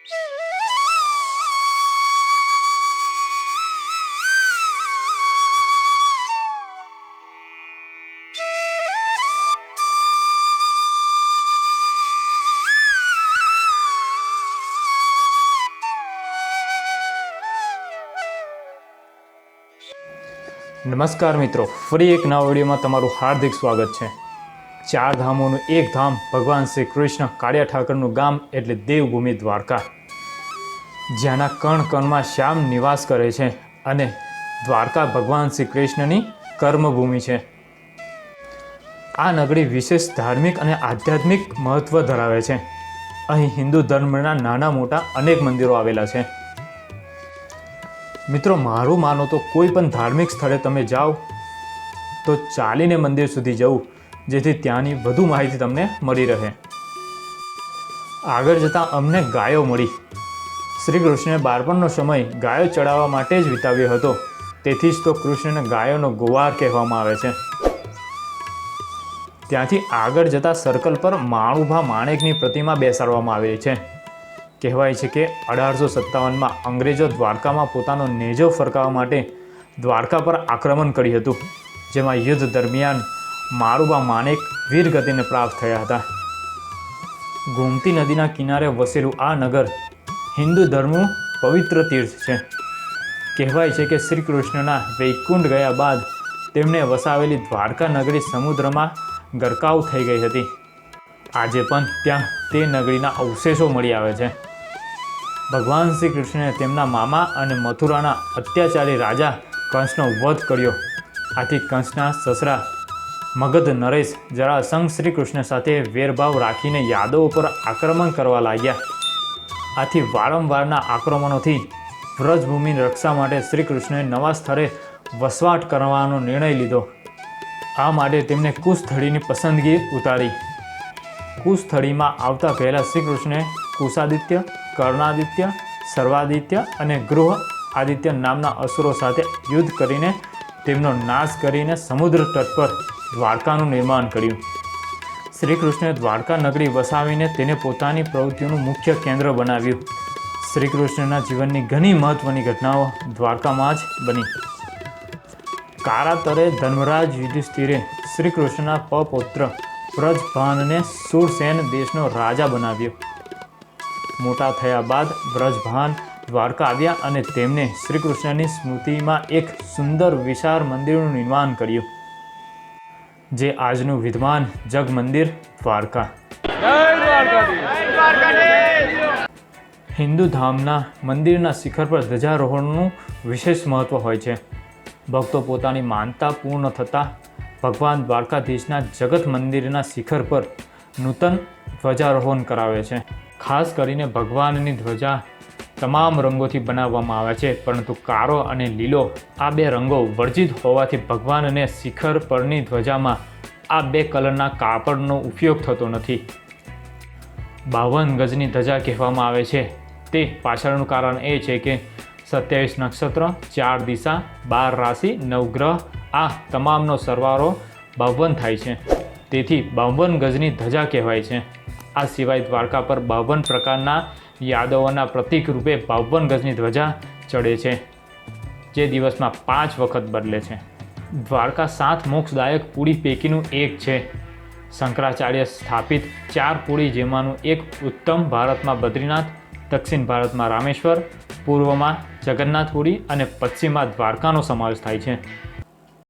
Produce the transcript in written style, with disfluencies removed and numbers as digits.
નમસ્કાર મિત્રો, ફરી એક નવા વિડીયોમાં તમારું હાર્દિક સ્વાગત છે। ચાર ધામોનું એક ધામ ભગવાન શ્રી કૃષ્ણ કાળિયા ઠાકરનું ગામ એટલે દેવભૂમિ દ્વારકા, જ્યાંના કણ કણમાં શ્યામ નિવાસ કરે છે અને દ્વારકા ભગવાન શ્રી કૃષ્ણની કર્મભૂમિ છે। આ નગરી વિશેષ ધાર્મિક અને આધ્યાત્મિક મહત્વ ધરાવે છે। અહીં હિન્દુ ધર્મના નાના મોટા અનેક મંદિરો આવેલા છે। મિત્રો, મારું માનો તો કોઈ પણ ધાર્મિક સ્થળે તમે જાઓ તો ચાલીને મંદિર સુધી જવું, જેથી ત્યાંની વધુ માહિતી તમને મળી રહે। આગળ જતાં અમને ગાયો મળી। શ્રી કૃષ્ણે બાળપણનો સમય ગાયો ચડાવવા માટે જ વિતાવ્યો હતો, તેથી જ તો કૃષ્ણને ગાયોનો ગોવાર કહેવામાં આવે છે। ત્યાંથી આગળ જતાં સર્કલ પર માણુભા માણેકની પ્રતિમા બેસાડવામાં આવેલી છે। કહેવાય છે કે 1857માં અંગ્રેજો દ્વારકામાં પોતાનો નેજો ફરકાવવા માટે દ્વારકા પર આક્રમણ કર્યું હતું, જેમાં યુદ્ધ દરમિયાન મારુબા માણેક વીરગતિને પ્રાપ્ત થયા હતા। ગોમતી નદીના કિનારે વસેલું આ નગર હિન્દુ ધર્મનું પવિત્ર તીર્થ છે। કહેવાય છે કે શ્રી કૃષ્ણના વૈકુંઠ ગયા બાદ તેમણે વસાવેલી દ્વારકા નગરી સમુદ્રમાં ગરકાવ થઈ ગઈ હતી। આજે પણ ત્યાં તે નગરીના અવશેષો મળી આવે છે। ભગવાન શ્રી કૃષ્ણે તેમના મામા અને મથુરાના અત્યાચારી રાજા કંસનો વધ કર્યો। આથી કંસના સસરા મગધ નરેશ જરાસંઘ શ્રી કૃષ્ણ સાથે વેરભાવ રાખીને યાદવો પર આક્રમણ કરવા લાગ્યા। આથી વારંવારના આક્રમણોથી વ્રજભૂમિની રક્ષા માટે શ્રી કૃષ્ણે નવા સ્થળે વસવાટ કરવાનો નિર્ણય લીધો। આ માટે તેમણે કુશસ્થળીની પસંદગી ઉતારી। કુશસ્થળીમાં આવતા પહેલાં શ્રી કૃષ્ણે કુશાદિત્ય, કર્ણાદિત્ય, સર્વાદિત્ય અને ગૃહ આદિત્ય નામના અસુરો સાથે યુદ્ધ કરીને તેમનો નાશ કરીને સમુદ્ર તટ પર દ્વારકાનું નિર્માણ કર્યું। શ્રી કૃષ્ણે દ્વારકા નગરી વસાવીને તેને પોતાની પ્રવૃત્તિઓનું મુખ્ય કેન્દ્ર બનાવ્યું। શ્રી કૃષ્ણના જીવનની ઘણી મહત્વની ઘટનાઓ દ્વારકામાં જ બની। કારાતરે ધર્મરાજ યુધિષ્ઠિરે શ્રી કૃષ્ણના પૌત્ર વ્રજભાનને શૂરસેન દેશનો રાજા બનાવ્યો। મોટા થયા બાદ વ્રજભાન દ્વારકા આવ્યા અને તેમણે શ્રી કૃષ્ણની સ્મૃતિમાં એક સુંદર વિશાળ મંદિરનું નિર્માણ કર્યું, જે આજનું વિદ્યમાન જગ મંદિર દ્વારકા। હિન્દુ ધામના મંદિરના શિખર પર ધ્વજારોહણનું વિશેષ મહત્વ હોય છે। ભક્તો પોતાની માનતા પૂર્ણ થતાં ભગવાન દ્વારકાધીશના જગત મંદિરના શિખર પર નૂતન ધ્વજારોહણ કરાવે છે। ખાસ કરીને ભગવાનની ધ્વજા તમામ રંગોથી બનાવવામાં આવે છે, પરંતુ કાળો અને લીલો આ બે રંગો વર્જિત હોવાથી ભગવાનને શિખર પરની ધ્વજામાં આ બે કલરના કાપડનો ઉપયોગ થતો નથી। 52 ગજની ધજા કહેવામાં આવે છે, તે પાછળનું કારણ એ છે કે 27 નક્ષત્ર, 4 દિશા, 12 રાશિ, 9 ગ્રહ આ તમામનો સરવાળો 52 થાય છે, તેથી 52 ગજની ધજા કહેવાય છે। આ સિવાય દ્વારકા પર 52 પ્રકારના યાદવોના પ્રતીક રૂપે 52 ગજની ધ્વજા ચડે છે, જે દિવસમાં 5 વખત બદલે છે। દ્વારકા 7 મોક્ષદાયક પુરી પૈકીનું એક છે। શંકરાચાર્ય સ્થાપિત 4 પુરી, જેમાંનું એક ઉત્તમ ભારતમાં બદ્રીનાથ, દક્ષિણ ભારતમાં રામેશ્વર, પૂર્વમાં જગન્નાથપુરી અને પશ્ચિમમાં દ્વારકાનો સમાવેશ થાય છે।